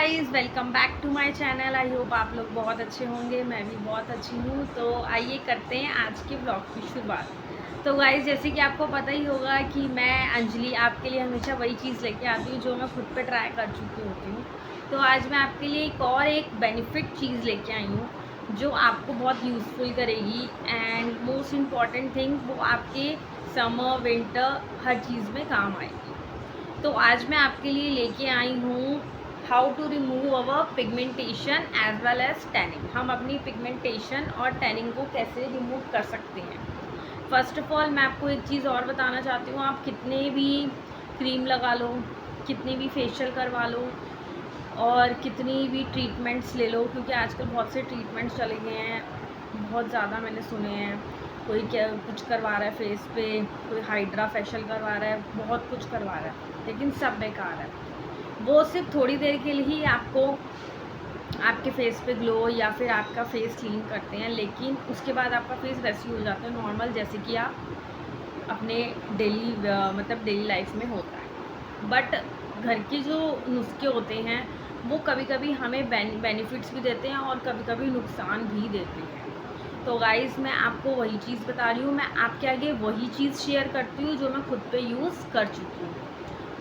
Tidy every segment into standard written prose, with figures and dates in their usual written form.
Guys, welcome back to my channel. I hope आप लोग बहुत अच्छे होंगे। मैं भी बहुत अच्छी हूँ। तो आइए करते हैं आज के ब्लॉग की शुरुआत। तो गाइस, जैसे कि आपको पता ही होगा कि मैं अंजलि आपके लिए हमेशा वही चीज़ लेके आती हूँ जो मैं खुद पे ट्राई कर चुकी होती हूँ। तो आज मैं आपके लिए एक बेनिफिट चीज़ लेके आई हूँ जो आपको बहुत यूज़फुल करेगी। एंड मोस्ट इम्पॉर्टेंट थिंग, वो आपके समर विंटर हर चीज़ में काम आएगी। तो आज मैं आपके लिए लेके आई हूँ how to remove our pigmentation as well as tanning. हम अपनी पिगमेंटेशन और टैनिंग को कैसे रिमूव कर सकते हैं। फर्स्ट ऑफ ऑल मैं आपको एक चीज़ और बताना चाहती हूँ, आप कितने भी क्रीम लगा लो, कितनी भी फेशियल करवा लो और कितनी भी ट्रीटमेंट्स ले लो, क्योंकि आजकल बहुत से ट्रीटमेंट्स चले गए हैं, बहुत ज़्यादा मैंने सुने हैं। कोई क्या कुछ करवा रहा है फेस पे, कोई हाइड्रा फेशियल करवा रहा है, बहुत कुछ करवा रहा है, लेकिन सब बेकार है। वो सिर्फ थोड़ी देर के लिए ही आपको आपके फेस पे ग्लो या फिर आपका फेस क्लीन करते हैं, लेकिन उसके बाद आपका फेस वैसे ही हो जाता है नॉर्मल, जैसे कि आप अपने डेली लाइफ में होता है। बट घर के जो नुस्खे होते हैं वो कभी कभी हमें बेनिफिट्स भी देते हैं और कभी कभी नुकसान भी देते हैं। तो गाइस, मैं आपको वही चीज़ बता रही हूँ, मैं आपके आगे वही चीज़ शेयर करती हूँ जो मैं खुद पे यूज़ कर चुकी हूँ।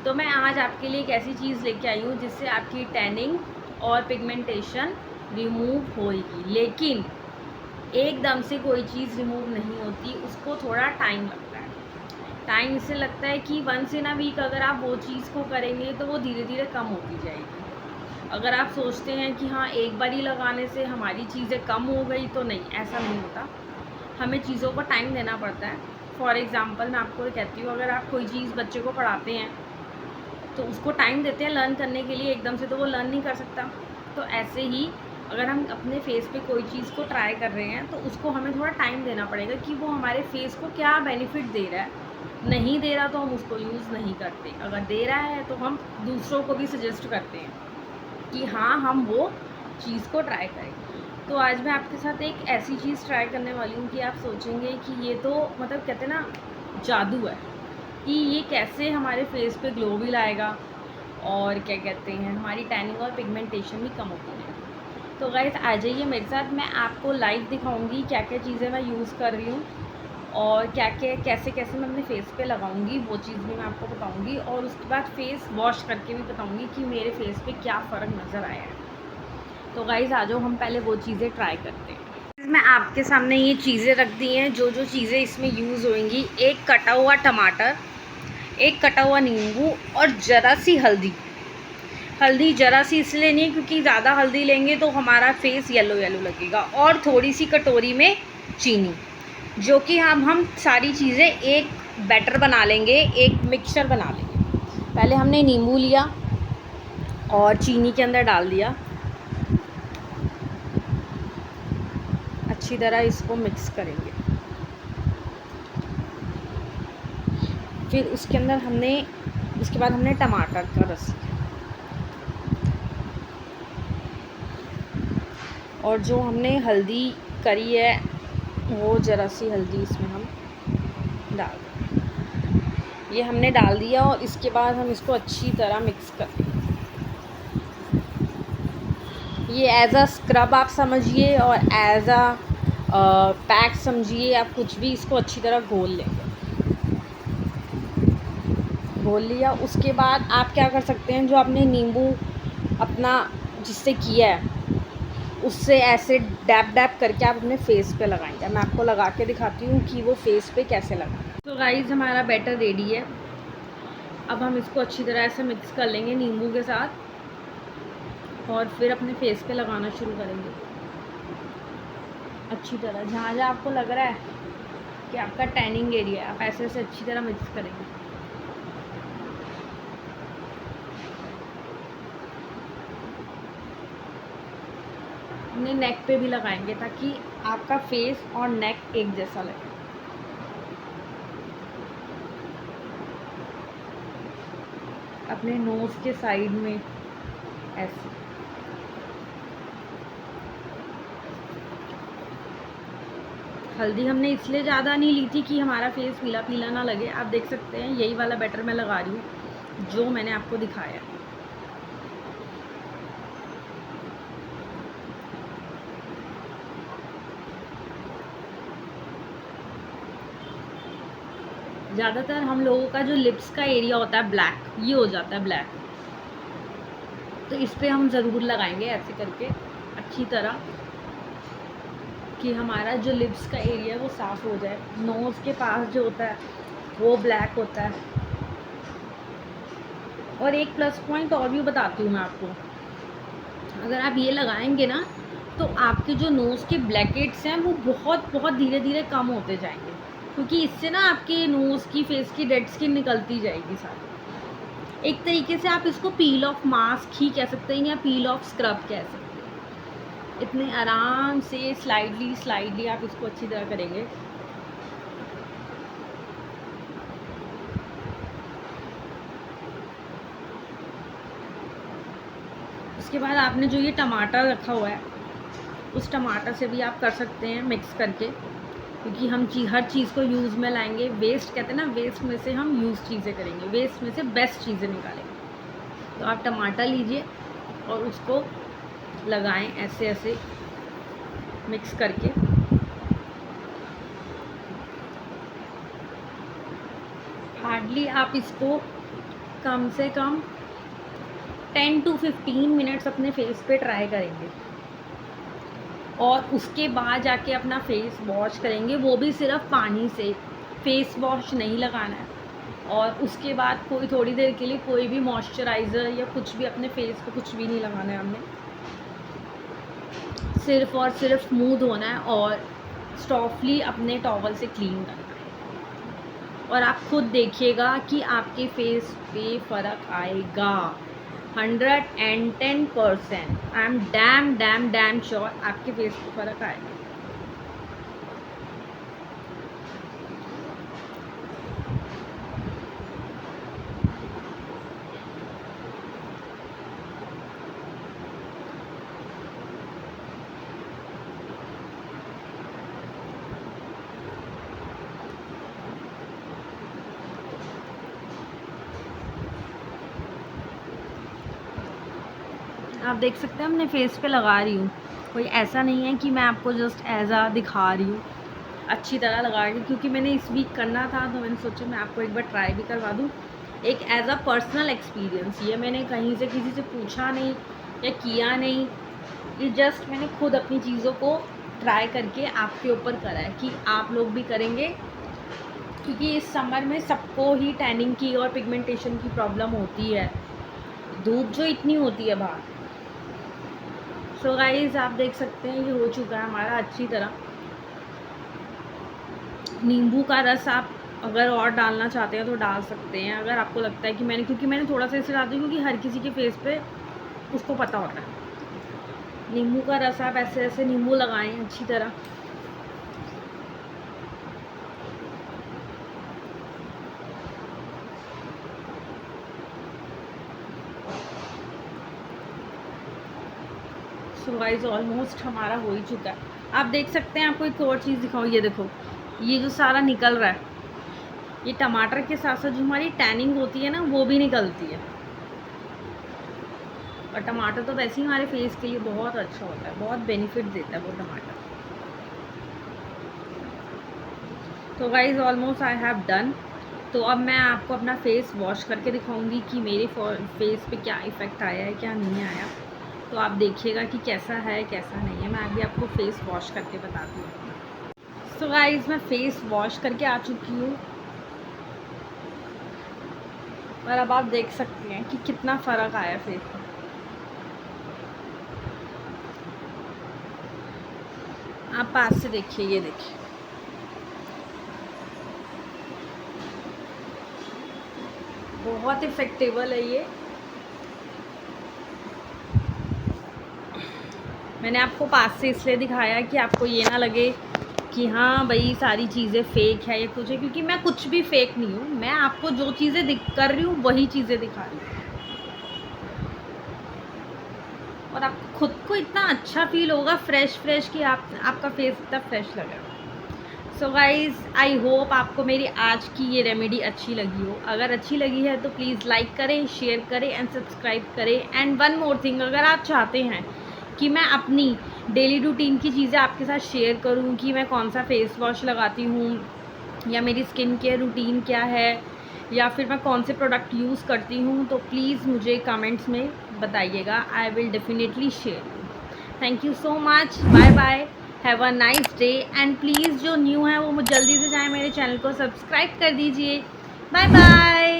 तो मैं आज आपके लिए एक ऐसी चीज़ लेके आई हूँ जिससे आपकी टैनिंग और पिगमेंटेशन रिमूव होएगी। लेकिन एकदम से कोई चीज़ रिमूव नहीं होती, उसको थोड़ा टाइम लगता है। टाइम इससे लगता है कि वंस इन अ वीक अगर आप वो चीज़ को करेंगे तो वो धीरे धीरे कम होती जाएगी। अगर आप सोचते हैं कि हाँ, एक बार ही लगाने से हमारी चीज़ें कम हो गई, तो नहीं, ऐसा नहीं होता। हमें चीज़ों को टाइम देना पड़ता है। फॉर एग्ज़ाम्पल मैं आपको कहती हूँ, अगर आप कोई चीज़ बच्चे को पढ़ाते हैं तो उसको टाइम देते हैं लर्न करने के लिए, एकदम से तो वो लर्न नहीं कर सकता। तो ऐसे ही अगर हम अपने फेस पे कोई चीज़ को ट्राई कर रहे हैं तो उसको हमें थोड़ा टाइम देना पड़ेगा कि वो हमारे फेस को क्या बेनिफिट दे रहा है। नहीं दे रहा तो हम उसको यूज़ नहीं करते, अगर दे रहा है तो हम दूसरों को भी सजेस्ट करते हैं कि हाँ, हम वो चीज़ को ट्राई करें। तो आज मैं आपके साथ एक ऐसी चीज़ ट्राई करने वाली हूँ कि आप सोचेंगे कि ये तो मतलब कहते हैं ना, जादू है, कि ये कैसे हमारे फेस पे ग्लो भी लाएगा और क्या कहते हैं, हमारी टैनिंग और पिगमेंटेशन भी कम होती है। तो गाइस, आ जाइए मेरे साथ, मैं आपको लाइव दिखाऊंगी क्या क्या चीज़ें मैं यूज़ कर रही हूँ और क्या क्या कैसे कैसे मैं अपने फेस पे लगाऊंगी, वो चीज़ भी मैं आपको बताऊंगी। और उसके बाद फेस वॉश करके भी बताऊंगी कि मेरे फेस पे क्या फ़र्क नज़र आया है। तो गाइस, आ जाओ, हम पहले वो चीज़ें ट्राई करते हैं। मैं आपके सामने ये चीज़ें रख दी हैं, जो जो चीज़ें इसमें यूज़ होंगी। एक कटा हुआ टमाटर, एक कटा हुआ नींबू और ज़रा सी हल्दी। हल्दी ज़रा सी इसलिए नहीं क्योंकि ज़्यादा हल्दी लेंगे तो हमारा फेस येलो येलो लगेगा। और थोड़ी सी कटोरी में चीनी, जो कि हम सारी चीज़ें एक बैटर बना लेंगे, एक मिक्सचर बना लेंगे। पहले हमने नींबू लिया और चीनी के अंदर डाल दिया, अच्छी तरह इसको मिक्स करेंगे। फिर उसके बाद हमने टमाटर का रस और जो हमने हल्दी करी है वो ज़रा सी हल्दी इसमें हम डाल दें। ये हमने डाल दिया और इसके बाद हम इसको अच्छी तरह मिक्स कर देंगे। ये एज अ स्क्रब आप समझिए और एज अ पैक समझिए, आप कुछ भी, इसको अच्छी तरह घोल लेंगे। घोल लिया, उसके बाद आप क्या कर सकते हैं, जो आपने नींबू अपना जिससे किया है उससे ऐसे डैप डैप करके आप अपने फेस पे लगाएंगे। मैं आपको लगा के दिखाती हूँ कि वो फेस पे कैसे लगा। तो गाइस, हमारा बैटर रेडी है। अब हम इसको अच्छी तरह से मिक्स कर लेंगे नींबू के साथ और फिर अपने फेस पे लगाना शुरू करेंगे अच्छी तरह। जहाँ जहाँ आपको लग रहा है कि आपका टैनिंग एरिया है, आप ऐसे से अच्छी तरह मिक्स करेंगे। अपने नेक पे भी लगाएंगे ताकि आपका फेस और नेक एक जैसा लगे। अपने नोज़ के साइड में ऐसे। हल्दी हमने इसलिए ज़्यादा नहीं ली थी कि हमारा फेस पीला पीला ना लगे। आप देख सकते हैं यही वाला बैटर मैं लगा रही हूँ जो मैंने आपको दिखाया। ज़्यादातर हम लोगों का जो लिप्स का एरिया होता है ब्लैक, ये हो जाता है ब्लैक, तो इस पे हम ज़रूर लगाएंगे ऐसे करके अच्छी तरह कि हमारा जो लिप्स का एरिया है वो साफ़ हो जाए। नोज़ के पास जो होता है वो ब्लैक होता है। और एक प्लस पॉइंट और भी बताती हूँ मैं आपको, अगर आप ये लगाएंगे ना तो आपके जो नोज़ के ब्लैकेट्स हैं वो बहुत बहुत धीरे धीरे कम होते जाएंगे, क्योंकि इससे ना आपके नोज़ की फेस की डेड स्किन निकलती जाएगी सारी। एक तरीके से आप इसको पील ऑफ मास्क ही कह सकते हैं या पील ऑफ स्क्रब कह सकते हैं। इतने आराम से स्लाइडली स्लाइडली आप इसको अच्छी तरह करेंगे। उसके बाद आपने जो ये टमाटर रखा हुआ है उस टमाटर से भी आप कर सकते हैं मिक्स करके, क्योंकि हम हर चीज़ को यूज़ में लाएंगे। वेस्ट कहते हैं ना, वेस्ट में से हम यूज़ चीज़ें करेंगे, वेस्ट में से बेस्ट चीज़ें निकालेंगे। तो आप टमाटर लीजिए और उसको लगाएं ऐसे ऐसे मिक्स करके। हार्डली आप इसको कम से कम 10 to 15 मिनट्स अपने फेस पे ट्राई करेंगे और उसके बाद जाके अपना फेस वॉश करेंगे, वो भी सिर्फ पानी से। फेस वॉश नहीं लगाना है। और उसके बाद कोई थोड़ी देर के लिए कोई भी मॉइस्चराइज़र या कुछ भी अपने फेस पे कुछ भी नहीं लगाना है हमने, सिर्फ और सिर्फ मुंह धोना है और सॉफ्टली अपने टॉवल से क्लीन करना है। और आप खुद देखिएगा कि आपके फेस पे फ़र्क आएगा 110%। आई एम डैम श्योर आपके फेस पे फ़र्क आएगा। आप देख सकते हैं अपने फेस पे लगा रही हूँ, कोई ऐसा नहीं है कि मैं आपको जस्ट ऐसा दिखा रही हूँ, अच्छी तरह लगा रही हूँ, क्योंकि मैंने इस वीक करना था तो मैंने सोचा मैं आपको एक बार ट्राई भी करवा दूँ। एक एज अ पर्सनल एक्सपीरियंस, ये मैंने कहीं से किसी से पूछा नहीं या किया नहीं, ये जस्ट मैंने खुद अपनी चीज़ों को ट्राई करके आपके ऊपर करा है कि आप लोग भी करेंगे, क्योंकि इस समर में सबको ही टैनिंग की और पिगमेंटेशन की प्रॉब्लम होती है, धूप जो इतनी होती है बाहर। सो गाइस आप देख सकते हैं ये हो चुका है हमारा अच्छी तरह। नींबू का रस आप अगर और डालना चाहते हैं तो डाल सकते हैं, अगर आपको लगता है कि क्योंकि मैंने थोड़ा सा इसे डालती हूँ क्योंकि हर किसी के फेस पे उसको पता होता है। नींबू का रस आप ऐसे ऐसे नींबू लगाएं अच्छी तरह। सो गाइस ऑलमोस्ट हमारा हो ही चुका है। आप देख सकते हैं, आपको एक और चीज़ दिखाऊँ, ये देखो ये जो सारा निकल रहा है, ये टमाटर के साथ साथ जो हमारी टैनिंग होती है ना वो भी निकलती है। और टमाटर तो वैसे ही हमारे फेस के लिए बहुत अच्छा होता है, बहुत बेनिफिट देता है वो टमाटर। तो guys almost I have done. तो अब मैं आपको अपना फेस वॉश करके दिखाऊंगी कि मेरे फेस पे क्या इफ़ेक्ट आया है क्या नहीं आया। तो आप देखिएगा कि कैसा है कैसा नहीं है। मैं अभी आपको फेस वॉश करके बताती हूँ। सो गाइज मैं फेस वॉश करके आ चुकी हूँ और अब आप देख सकते हैं कि कितना फ़र्क आया फेस में। आप पास से देखिए, ये देखिए बहुत इफ़ेक्टिवल है ये। मैंने आपको पास से इसलिए दिखाया कि आपको ये ना लगे कि हाँ भाई सारी चीज़ें फ़ेक है या कुछ है, क्योंकि मैं कुछ भी फ़ेक नहीं हूँ। मैं आपको जो चीज़ें कर रही हूँ वही चीज़ें दिखा रही हूँ और आपको खुद को इतना अच्छा फील होगा फ्रेश कि आपका फेस इतना फ्रेश लगेगा। सो गाइज़ आई होप आपको मेरी आज की ये रेमेडी अच्छी लगी हो। अगर अच्छी लगी है तो प्लीज़ लाइक करें, शेयर करें एंड सब्सक्राइब करें। एंड वन मोर थिंग, अगर आप चाहते हैं कि मैं अपनी डेली रूटीन की चीज़ें आपके साथ शेयर करूं कि मैं कौन सा फेस वॉश लगाती हूँ या मेरी स्किन केयर रूटीन क्या है, या फिर मैं कौन से प्रोडक्ट यूज़ करती हूँ, तो प्लीज़ मुझे कमेंट्स में बताइएगा। I will definitely share. Thank you so much, bye bye, have a nice day. And please जो न्यू है वो जल्दी से जाए मेरे चैनल को सब्सक्राइब कर दीजिए। Bye bye.